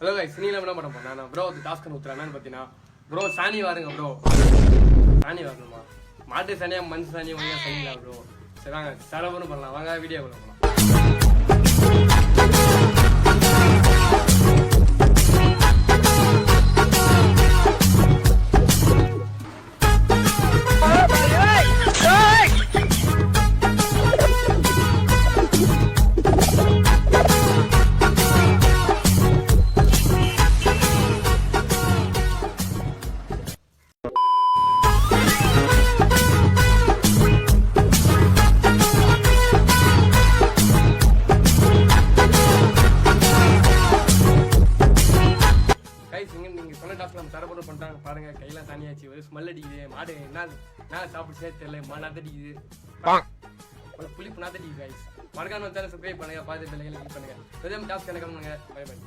Hello guys, நீங்க என்ன பண்ண போறேன் நான் ப்ரோ டாஸ்க் ஊத்துறேன்னு பாத்தீங்கன்னா ப்ரோ சாணி வாருங்க ப்ரோ. சாணி வரணுமா? மாட்டு சாணியா மண் சாணி வாங்க சாணிங்களா ப்ரோ? சரி வாங்க சரவணம் பண்ணலாம், வாங்க வீடியோ பண்ணலாம். நீங்க சொன்ன டாஸ்க் நம்ம சரப்போட்டு பண்ணிட்டாங்க பாருங்க. கையெல்லாம் தனியாச்சு, ஒரு ஸ்மெல் அடிக்குது. மாடு என்ன சாப்பிடுச்சே தெரியல, நாத்தடிக்குது, புளிப்பு நாத்தடிக்குது. கைஸ் மறக்காம சேனல் சப்ஸ்கிரைப் பண்ணுங்க, பார்த்து பெல்லைகளை கிளிக் பண்ணுங்க. டாஸ்க் எனக்கு பண்ணுங்க. Bye by.